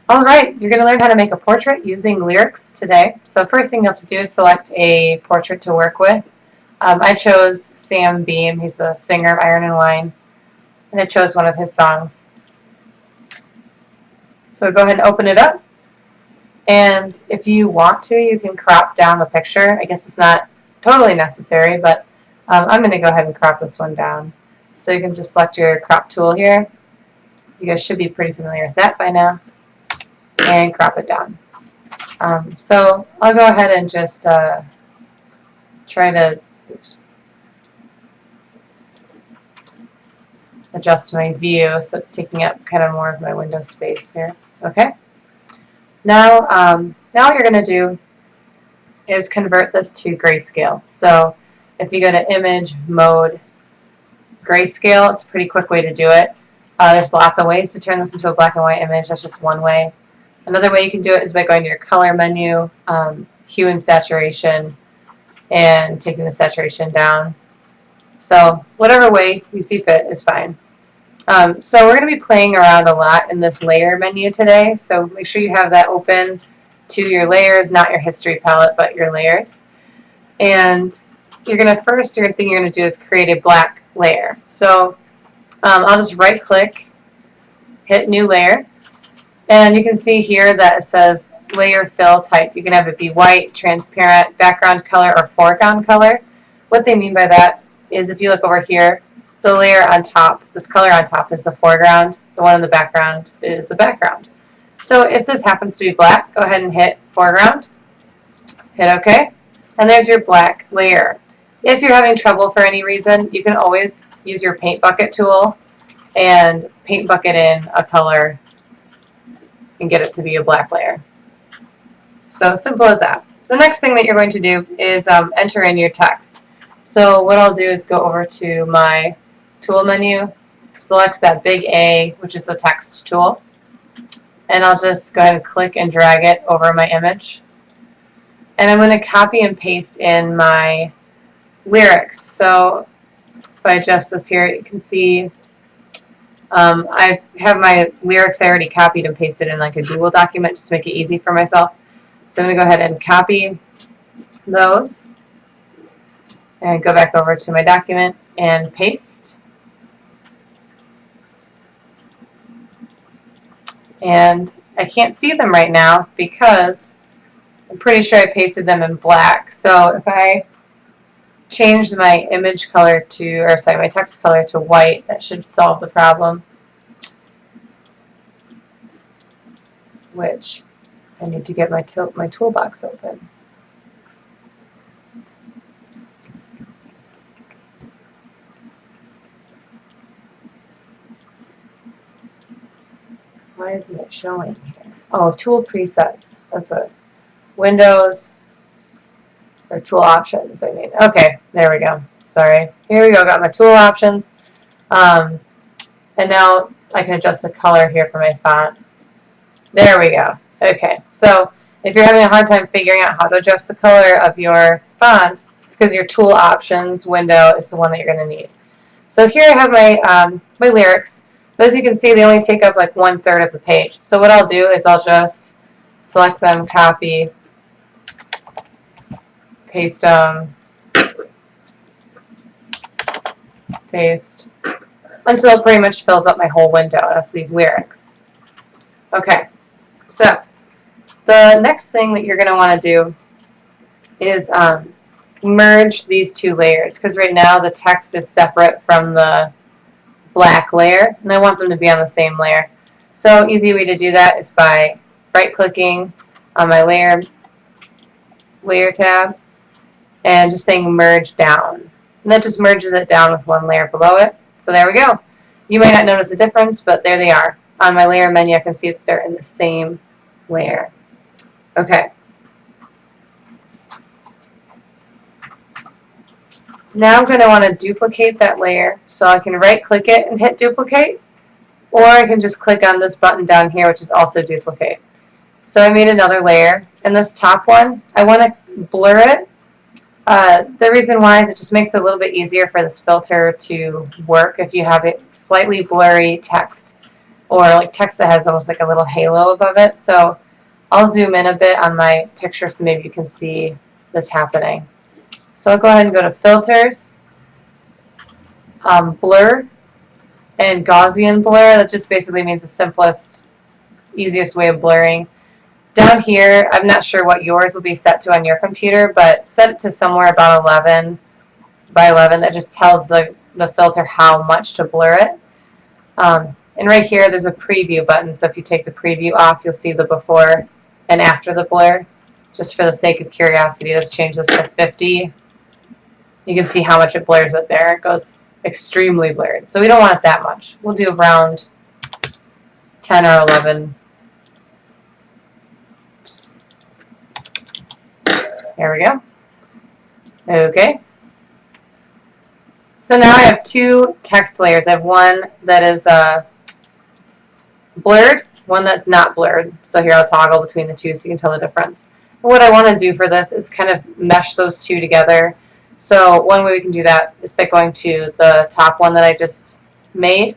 Alright, you're going to learn how to make a portrait using lyrics today. So first thing you have to do is select a portrait to work with. I chose Sam Beam, he's a singer of Iron and Wine, and I chose one of his songs. So go ahead and open it up, and if you want to, you can crop down the picture. I guess it's not totally necessary, but I'm going to go ahead and crop this one down. So you can just select your crop tool here. You guys should be pretty familiar with that by now. And crop it down. So I'll go ahead and just try to adjust my view so it's taking up kind of more of my window space here. Okay. Now what you're going to do is convert this to grayscale. So if you go to Image, Mode, Grayscale, it's a pretty quick way to do it. There's lots of ways to turn this into a black and white image. That's just one way. Another way you can do it is by going to your color menu, hue and saturation, and taking the saturation down. So whatever way you see fit is fine. So we're going to be playing around a lot in this layer menu today, so make sure you have that open to your layers, not your history palette, but your layers. And you're going to first, your thing you're going to do is create a black layer. So I'll just right click, hit new layer, and you can see here that it says layer fill type. You can have it be white, transparent, background color, or foreground color. What they mean by that is if you look over here, the layer on top, this color on top is the foreground, the one in the background is the background. So if this happens to be black, go ahead and hit foreground, hit OK, and there's your black layer. If you're having trouble for any reason, you can always use your paint bucket tool and paint bucket in a color and get it to be a black layer. So simple as that. The next thing that you're going to do is enter in your text. So what I'll do is go over to my tool menu, select that big A, which is the text tool, and I'll just go ahead and click and drag it over my image. And I'm going to copy and paste in my lyrics. So if I adjust this here, you can see I have my lyrics I already copied and pasted in like a Google document just to make it easy for myself. So I'm going to go ahead and copy those and go back over to my document and paste. And I can't see them right now because I'm pretty sure I pasted them in black. So if I change my image color to, or sorry, my text color to white, that should solve the problem. Which I need to get my toolbox open. Why isn't it showing here? Oh, tool presets. That's what. Windows, or tool options, I mean. Okay, there we go. Sorry. Here we go. Got my tool options. And now I can adjust the color here for my font. There we go. Okay, so if you're having a hard time figuring out how to adjust the color of your fonts, it's because your tool options window is the one that you're going to need. So here I have my, my lyrics. But as you can see, they only take up like 1/3 of the page. So what I'll do is I'll just select them, copy, paste them, paste, until it pretty much fills up my whole window of these lyrics. Okay, so the next thing that you're going to want to do is merge these two layers, because right now the text is separate from the black layer, and I want them to be on the same layer. So easy way to do that is by right-clicking on my layer tab and just saying merge down. And that just merges it down with one layer below it. So there we go. You might not notice a difference, but there they are. On my layer menu, I can see that they're in the same layer. Okay. Now I'm going to want to duplicate that layer, so I can right-click it and hit duplicate, or I can just click on this button down here, which is also duplicate. So I made another layer, and this top one, I want to blur it. The reason why is it just makes it a little bit easier for this filter to work if you have it slightly blurry text. or like text that has almost like a little halo above it. So I'll zoom in a bit on my picture so maybe you can see this happening. So I'll go ahead and go to Filters, Blur, and Gaussian Blur. That just basically means the simplest, easiest way of blurring. Down here, I'm not sure what yours will be set to on your computer, but set it to somewhere about 11 by 11. That just tells the filter how much to blur it. And right here, there's a preview button. So if you take the preview off, you'll see the before and after the blur. Just for the sake of curiosity, let's change this to 50. You can see how much it blurs it there. It goes extremely blurred. So we don't want it that much. We'll do around 10 or 11. Oops. There we go. Okay. So now I have two text layers. I have one that is blurred, one that's not blurred. So here I'll toggle between the two so you can tell the difference. And what I want to do for this is kind of mesh those two together. So one way we can do that is by going to the top one that I just made,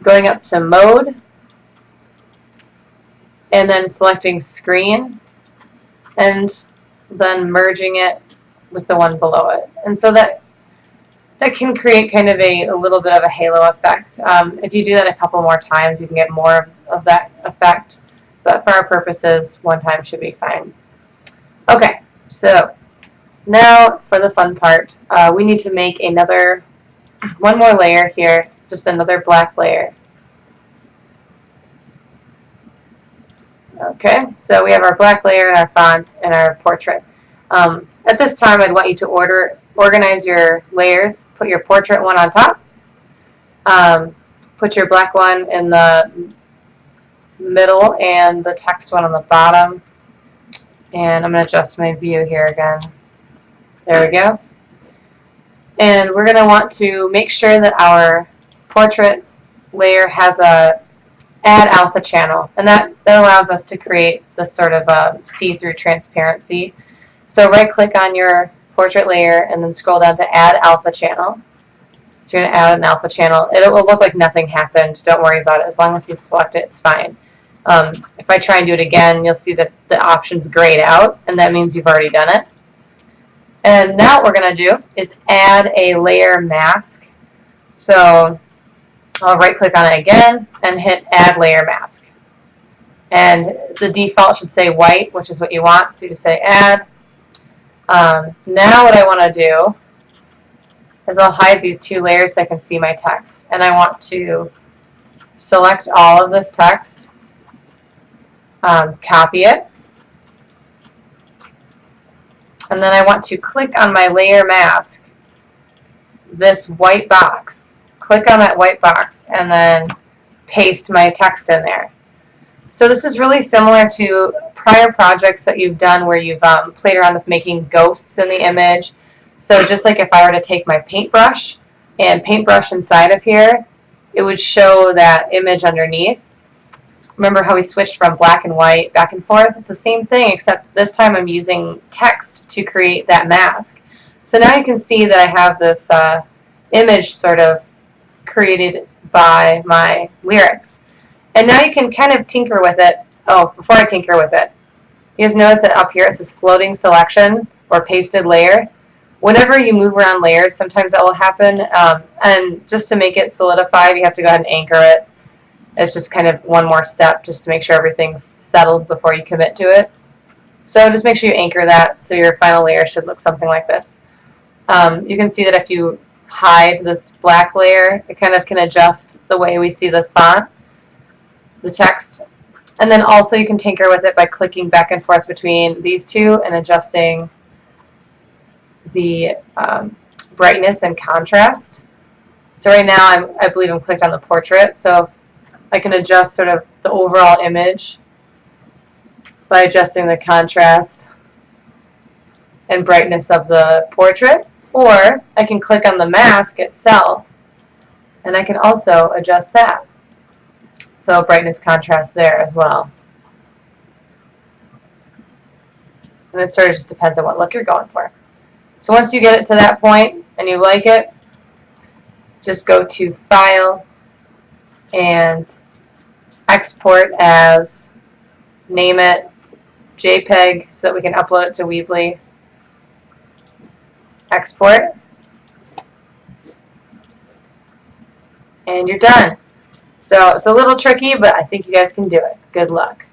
going up to Mode, and then selecting Screen, and then merging it with the one below it. And so that can create kind of a little bit of a halo effect. If you do that a couple more times, you can get more of that effect. But for our purposes, one time should be fine. Okay, so now for the fun part, we need to make one more layer here, just another black layer. Okay, so we have our black layer and our font and our portrait. At this time, I'd want you to organize your layers. Put your portrait one on top. Put your black one in the middle and the text one on the bottom. And I'm going to adjust my view here again. There we go. And we're going to want to make sure that our portrait layer has a add alpha channel, and that allows us to create this sort of see-through transparency. So right click on your portrait layer and then scroll down to add alpha channel. So you're going to add an alpha channel. It will look like nothing happened. Don't worry about it. As long as you select it, it's fine. If I try and do it again, you'll see that the option's grayed out, and that means you've already done it. And now what we're going to do is add a layer mask. So I'll right click on it again and hit add layer mask. And the default should say white, which is what you want, so you just say add. Now what I want to do is I'll hide these two layers so I can see my text. And I want to select all of this text, copy it, and then I want to click on my layer mask, this white box. Click on that white box and then paste my text in there. So this is really similar to prior projects that you've done where you've played around with making ghosts in the image. So just like if I were to take my paintbrush and paintbrush inside of here, it would show that image underneath. Remember how we switched from black and white back and forth? It's the same thing, except this time I'm using text to create that mask. So now you can see that I have this image sort of created by my lyrics. And now you can kind of tinker with it. Oh, before I tinker with it, you guys notice that up here it says floating selection or pasted layer. Whenever you move around layers, sometimes that will happen. And just to make it solidified, you have to go ahead and anchor it. It's just kind of one more step just to make sure everything's settled before you commit to it. So just make sure you anchor that so your final layer should look something like this. You can see that if you hide this black layer, it kind of can adjust the way we see the font, the text. And then also you can tinker with it by clicking back and forth between these two and adjusting the brightness and contrast. So right now I believe I'm clicked on the portrait, so I can adjust sort of the overall image by adjusting the contrast and brightness of the portrait, or I can click on the mask itself and I can also adjust that. So brightness contrast there as well. And it sort of just depends on what look you're going for. So once you get it to that point and you like it, just go to File and export as, name it JPEG so that we can upload it to Weebly. Export. And you're done. So it's a little tricky, but I think you guys can do it. Good luck.